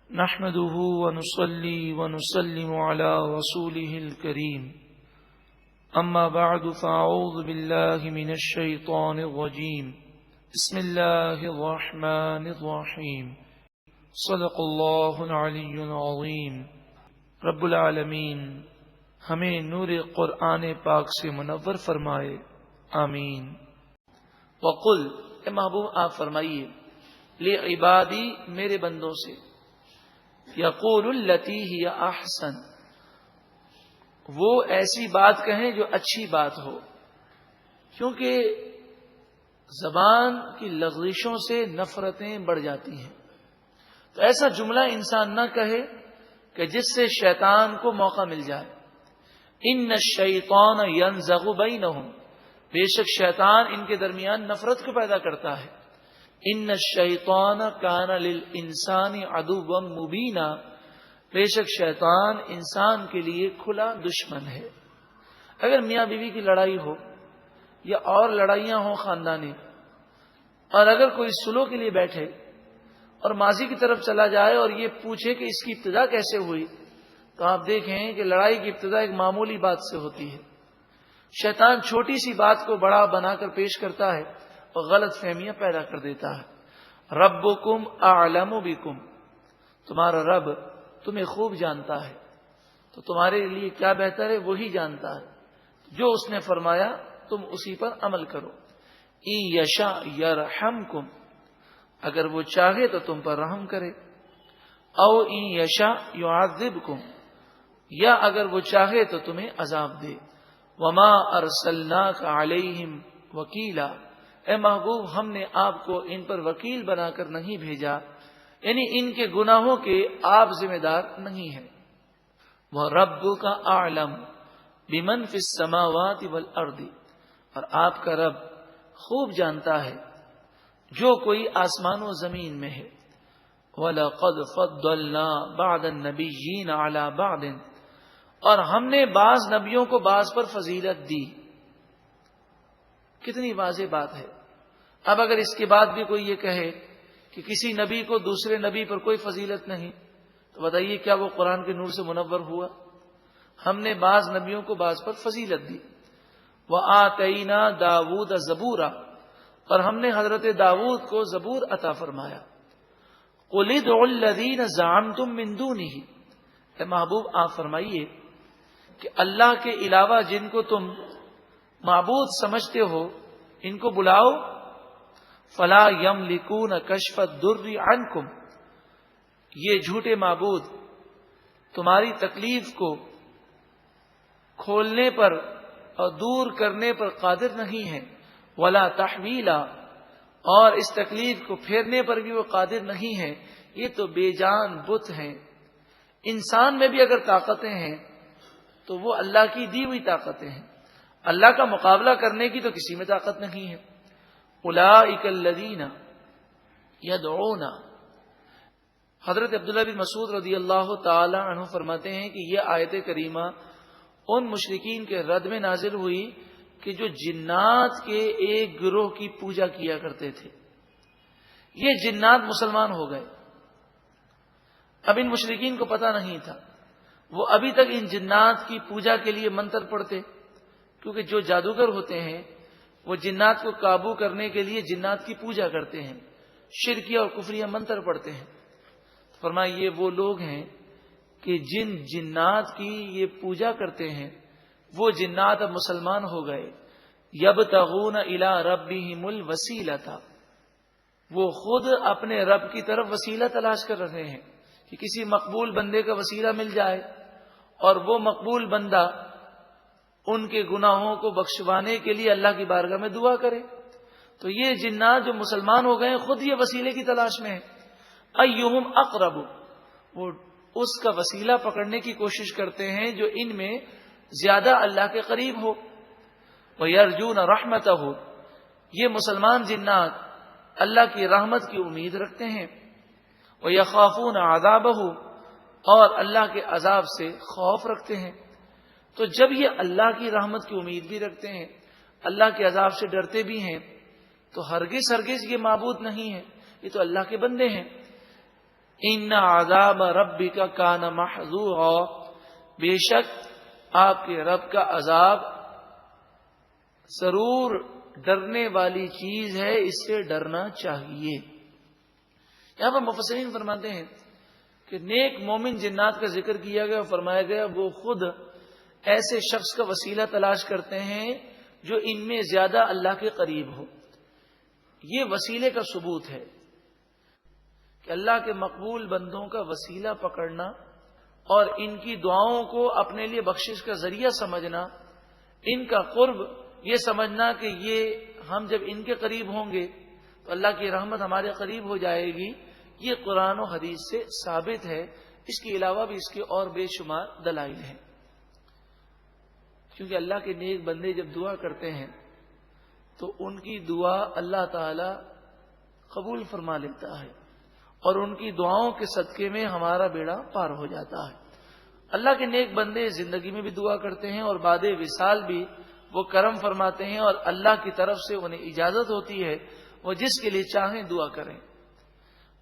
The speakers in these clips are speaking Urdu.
نحمده ونصلي ونسلم على رسوله الكريم أما بعد فأعوذ بالله من الشيطان الرجيم بسم الله الرحمن الرحيم صدق الله العلي العظيم رب العالمین ہمیں نور قرآن پاک سے منور فرمائے، آمین۔ وقل، اے محبوب آپ فرمائیے، لعبادی میرے بندوں سے، یقول التی ہی احسن، وہ ایسی بات کہیں جو اچھی بات ہو، کیونکہ زبان کی لغزشوں سے نفرتیں بڑھ جاتی ہیں۔ تو ایسا جملہ انسان نہ کہے کہ جس سے شیطان کو موقع مل جائے۔ ان الشیطان ینزغ بینہم، بے شک شیطان ان کے درمیان نفرت کو پیدا کرتا ہے۔ ان الشیطان کان للانسان عدوا مبینا، بے شک شیطان انسان کے لیے کھلا دشمن ہے۔ اگر میاں بیوی کی لڑائی ہو یا اور لڑائیاں ہوں خاندانی، اور اگر کوئی صلح کے لیے بیٹھے اور ماضی کی طرف چلا جائے اور یہ پوچھے کہ اس کی ابتدا کیسے ہوئی، تو آپ دیکھیں کہ لڑائی کی ابتدا ایک معمولی بات سے ہوتی ہے۔ شیطان چھوٹی سی بات کو بڑا بنا کر پیش کرتا ہے اور غلط فہمیاں پیدا کر دیتا ہے۔ ربکم اعلم بکم، تمہارا رب تمہیں خوب جانتا ہے، تو تمہارے لیے کیا بہتر ہے وہی جانتا ہے۔ جو اس نے فرمایا تم اسی پر عمل کرو۔ ان یشاء یرحمکم، اگر وہ چاہے تو تم پر رحم کرے۔ او ان یشاء یعذبکم، یا اگر وہ چاہے تو تمہیں عذاب دے۔ وما ارسلناک علیہم وکیلا، اے محبوب ہم نے آپ کو ان پر وکیل بنا کر نہیں بھیجا، یعنی ان کے گناہوں کے آپ ذمہ دار نہیں ہیں۔ وَرَبُّكَ أَعْلَمُ بِمَنْ فِي السَّمَاوَاتِ وَالْأَرْضِ، اور آپ کا رب خوب جانتا ہے جو کوئی آسمان و زمین میں ہے۔ وَلَقَدْ فَضَّلْنَا بَعْضَ النَّبِيِّينَ عَلَى بَعْضٍ، اور ہم نے بعض نبیوں کو بعض پر فضیلت دی۔ کتنی واضح بات ہے۔ اب اگر اس کے بعد بھی کوئی یہ کہے کہ کسی نبی کو دوسرے نبی پر کوئی فضیلت نہیں، تو بتائیے کیا وہ قرآن کے نور سے منور ہوا؟ ہم نے بعض نبیوں کو بعض پر فضیلت دی۔ وَآتَيْنَا دَاوُودَ زَبُورًا، اور ہم نے حضرت داؤد کو زبور عطا فرمایا۔ قُلِ ادْعُوا الَّذِينَ زَعَمْتُم مِّن دُونِهِ، اے محبوب آپ فرمائیے کہ اللہ کے علاوہ جن کو تم معبود سمجھتے ہو ان کو بلاؤ۔ فَلَا يَمْلِكُونَ كَشْفَ الضُّرِّ عَنْكُمْ، یہ جھوٹے معبود تمہاری تکلیف کو کھولنے پر اور دور کرنے پر قادر نہیں ہیں۔ وَلَا تَحْوِيلًا، اور اس تکلیف کو پھیرنے پر بھی وہ قادر نہیں ہیں۔ یہ تو بے جان بت ہیں۔ انسان میں بھی اگر طاقتیں ہیں تو وہ اللہ کی دی ہوئی طاقتیں ہیں، اللہ کا مقابلہ کرنے کی تو کسی میں طاقت نہیں ہے۔ اولئک الذین یدعون، حضرت عبداللہ بن مسعود رضی اللہ تعالی عنہ فرماتے ہیں کہ یہ آیت کریمہ ان مشرکین کے رد میں نازل ہوئی کہ جو جنات کے ایک گروہ کی پوجا کیا کرتے تھے۔ یہ جنات مسلمان ہو گئے، اب ان مشرکین کو پتہ نہیں تھا، وہ ابھی تک ان جنات کی پوجا کے لیے منتر پڑھتے، کیونکہ جو جادوگر ہوتے ہیں وہ جنات کو قابو کرنے کے لیے جنات کی پوجا کرتے ہیں، شرکیہ اور کفریہ منتر پڑھتے ہیں۔ فرمایا یہ وہ لوگ ہیں کہ جن جنات کی یہ پوجا کرتے ہیں وہ جنات اب مسلمان ہو گئے۔ یبتغون الی ربہم الوسیلۃ، وہ خود اپنے رب کی طرف وسیلہ تلاش کر رہے ہیں کہ کسی مقبول بندے کا وسیلہ مل جائے اور وہ مقبول بندہ ان کے گناہوں کو بخشوانے کے لیے اللہ کی بارگاہ میں دعا کرے۔ تو یہ جنات جو مسلمان ہو گئے خود یہ وسیلے کی تلاش میں ہیں۔ ایہم اقرب، وہ اس کا وسیلہ پکڑنے کی کوشش کرتے ہیں جو ان میں زیادہ اللہ کے قریب ہو۔ وَيَرْجُونَ رَحْمَتَهُ، یہ مسلمان جنات اللہ کی رحمت کی امید رکھتے ہیں۔ وَيَخَافُونَ عَذَابَهُ، اور اللہ کے عذاب سے خوف رکھتے ہیں۔ تو جب یہ اللہ کی رحمت کی امید بھی رکھتے ہیں، اللہ کے عذاب سے ڈرتے بھی ہیں، تو ہرگز یہ معبود نہیں ہے، یہ تو اللہ کے بندے ہیں۔ ان عذاب ربک کان محذورا، بے شک آپ کے رب کا عذاب ضرور ڈرنے والی چیز ہے، اس سے ڈرنا چاہیے۔ یہاں پر مفسرین فرماتے ہیں کہ نیک مومن جنات کا ذکر کیا گیا اور فرمایا گیا وہ خود ایسے شخص کا وسیلہ تلاش کرتے ہیں جو ان میں زیادہ اللہ کے قریب ہو۔ یہ وسیلے کا ثبوت ہے کہ اللہ کے مقبول بندوں کا وسیلہ پکڑنا اور ان کی دعاؤں کو اپنے لیے بخشش کا ذریعہ سمجھنا، ان کا قرب یہ سمجھنا کہ یہ ہم جب ان کے قریب ہوں گے تو اللہ کی رحمت ہمارے قریب ہو جائے گی، یہ قرآن و حدیث سے ثابت ہے۔ اس کے علاوہ بھی اس کے اور بے شمار دلائل ہیں، کیونکہ اللہ کے نیک بندے جب دعا کرتے ہیں تو ان کی دعا اللہ تعالی قبول فرما لیتا ہے اور ان کی دعاؤں کے صدقے میں ہمارا بیڑا پار ہو جاتا ہے۔ اللہ کے نیک بندے زندگی میں بھی دعا کرتے ہیں اور بعد وصال بھی وہ کرم فرماتے ہیں، اور اللہ کی طرف سے انہیں اجازت ہوتی ہے وہ جس کے لیے چاہیں دعا کریں۔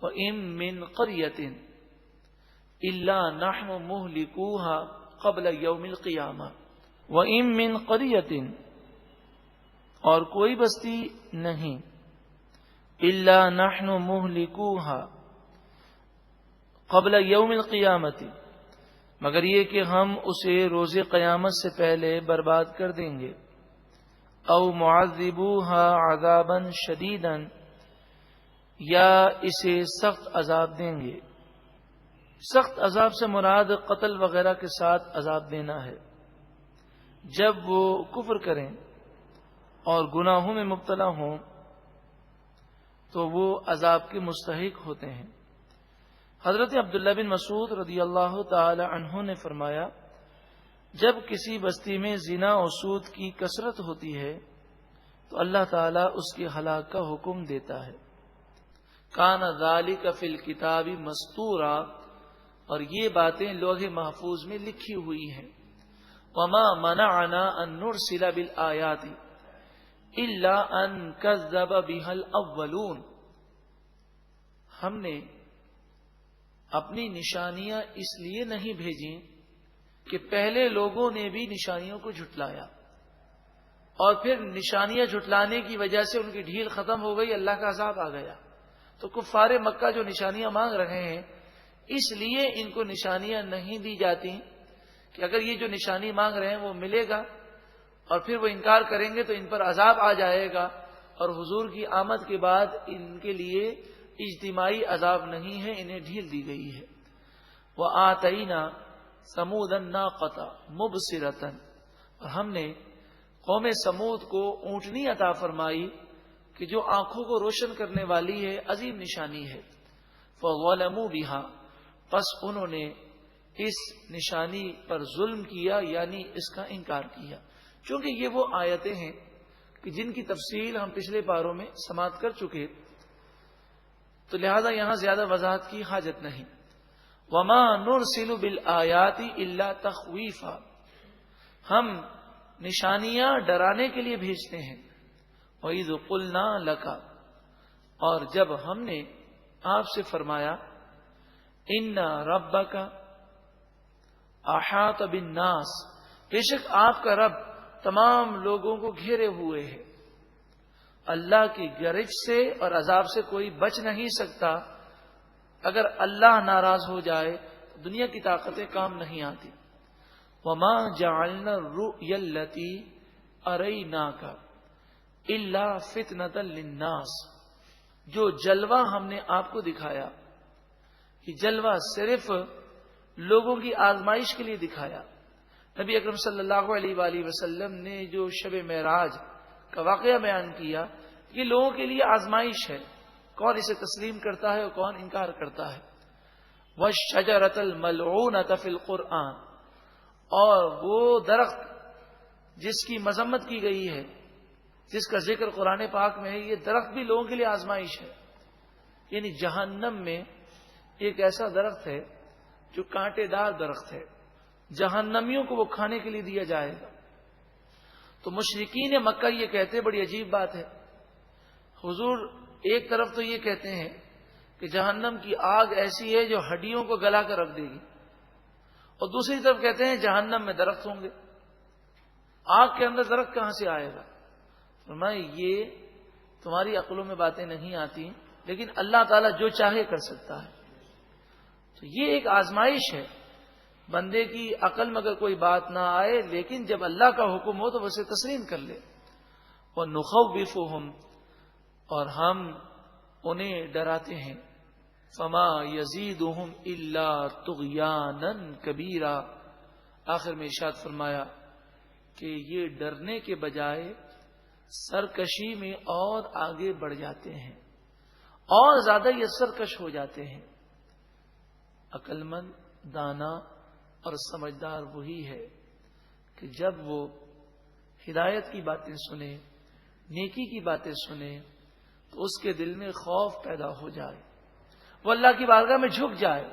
وَإِن مِّن قَرْيَةٍ إِلَّا نَحْنُ مُهْلِكُوهَا قَبْلَ يَوْمِ الْقِيَامَةِ وَإِن مِّن قَرْيَةٍ، اور کوئی بستی نہیں، إِلَّا نَحْنُ مُهْلِكُوهَا قَبْلَ يَوْمِ الْقِيَامَةِ، مگر یہ کہ ہم اسے روز قیامت سے پہلے برباد کر دیں گے۔ او معذبوها عذابا شدیدا، یا اسے سخت عذاب دیں گے۔ سخت عذاب سے مراد قتل وغیرہ کے ساتھ عذاب دینا ہے۔ جب وہ کفر کریں اور گناہوں میں مبتلا ہوں تو وہ عذاب کے مستحق ہوتے ہیں۔ حضرت عبداللہ بن مسعود رضی اللہ تعالی عنہ نے فرمایا، جب کسی بستی میں زنا و سود کی کثرت ہوتی ہے تو اللہ تعالیٰ اس کی ہلاک کا حکم دیتا ہے۔ کان ذالک فی الکتاب مستورا، اور یہ باتیں لوح محفوظ میں لکھی ہوئی ہیں۔ وما منعنا ان نرسل بالآیات الا ان کذب بها الاولون، ہم نے اپنی نشانیاں اس لیے نہیں بھیجیں کہ پہلے لوگوں نے بھی نشانیوں کو جھٹلایا، اور پھر نشانیاں جھٹلانے کی وجہ سے ان کی ڈھیل ختم ہو گئی، اللہ کا عذاب آ گیا۔ تو کفار مکہ جو نشانیاں مانگ رہے ہیں اس لیے ان کو نشانیاں نہیں دی جاتی کہ اگر یہ جو نشانی مانگ رہے ہیں وہ ملے گا اور پھر وہ انکار کریں گے تو ان پر عذاب آ جائے گا، اور حضور کی آمد کے بعد ان کے لیے اجتماعی عذاب نہیں ہے، انہیں ڈھیل دی گئی ہے۔ وَآتَيْنَا ثَمُودَ النَّاقَةَ مُبْصِرَةً، اور ہم نے قوم سمود کو اونٹنی عطا فرمائی کہ جو آنکھوں کو روشن کرنے والی ہے، عظیم نشانی ہے۔ فَظَلَمُوا بِهَا، پس انہوں نے اس نشانی پر ظلم کیا، یعنی اس کا انکار کیا۔ چونکہ یہ وہ آیتیں ہیں کہ جن کی تفصیل ہم پچھلے پاروں میں سماعت کر چکے، تو لہذا یہاں زیادہ وضاحت کی حاجت نہیں۔ وَمَا نُرْسِلُ بِالْآيَاتِ إِلَّا تَخْوِيفًا، ہم نشانیاں ڈرانے کے لیے بھیجتے ہیں۔ وَإِذْ قُلْنَا لَكَ، اور جب ہم نے آپ سے فرمایا، إِنَّ رَبَّكَ أَحَاطَ بِالنَّاسِ، بے شک آپ کا رب تمام لوگوں کو گھیرے ہوئے ہے۔ اللہ کی گرج سے اور عذاب سے کوئی بچ نہیں سکتا۔ اگر اللہ ناراض ہو جائے تو دنیا کی طاقتیں کام نہیں آتی۔ وَمَا جَعَلْنَا الرُّؤْيَا الَّتِي أَرَيْنَاكَ إِلَّا فِتْنَةً لِلنَّاسِ، جو جلوہ ہم نے آپ کو دکھایا، یہ جلوہ صرف لوگوں کی آزمائش کے لیے دکھایا۔ نبی اکرم صلی اللہ علیہ وآلہ وسلم نے جو شب معراج کا واقعہ بیان کیا، یہ لوگوں کے لیے آزمائش ہے، کون اسے تسلیم کرتا ہے اور کون انکار کرتا ہے۔ وَالشَّجَرَةَ الْمَلْعُونَةَ فِي الْقُرْآنِ، اور وہ درخت جس کی مذمت کی گئی ہے، جس کا ذکر قرآن پاک میں ہے، یہ درخت بھی لوگوں کے لیے آزمائش ہے۔ یعنی جہنم میں ایک ایسا درخت ہے جو کانٹے دار درخت ہے، جہنمیوں کو وہ کھانے کے لیے دیا جائے گا۔ تو مشرکین مکہ یہ کہتے، بڑی عجیب بات ہے، حضور ایک طرف تو یہ کہتے ہیں کہ جہنم کی آگ ایسی ہے جو ہڈیوں کو گلا کر رکھ دے گی، اور دوسری طرف کہتے ہیں جہنم میں درخت ہوں گے، آگ کے اندر درخت کہاں سے آئے گا؟ فرمایا یہ تمہاری عقلوں میں باتیں نہیں آتی، لیکن اللہ تعالیٰ جو چاہے کر سکتا ہے۔ تو یہ ایک آزمائش ہے، بندے کی عقل میں اگر کوئی بات نہ آئے، لیکن جب اللہ کا حکم ہو تو اسے تسلیم کر لے۔ وَنُخَوِّفُهُمْ، اور ہم انہیں ڈراتے ہیں، فما یزیدہم الا طغیانا کبیرا، آخر میں ارشاد فرمایا کہ یہ ڈرنے کے بجائے سرکشی میں اور آگے بڑھ جاتے ہیں، اور زیادہ یہ سرکش ہو جاتے ہیں۔ عقل مند، دانا اور سمجھدار وہی ہے کہ جب وہ ہدایت کی باتیں سنے، نیکی کی باتیں سنے، تو اس کے دل میں خوف پیدا ہو جائے، وہ اللہ کی بارگاہ میں جھک جائے۔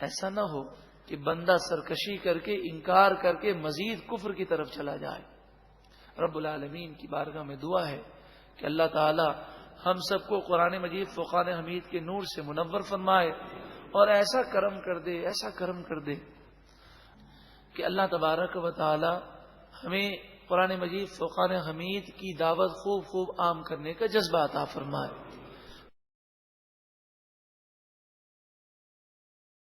ایسا نہ ہو کہ بندہ سرکشی کر کے، انکار کر کے مزید کفر کی طرف چلا جائے۔ رب العالمین کی بارگاہ میں دعا ہے کہ اللہ تعالی ہم سب کو قرآن مجید فرقان حمید کے نور سے منور فرمائے، اور ایسا کرم کر دے، ایسا کرم کر دے کہ اللہ تبارک و تعالی ہمیں قرآن مجید فرقان حمید کی دعوت خوب خوب عام کرنے کا جذبہ عطا فرمائے۔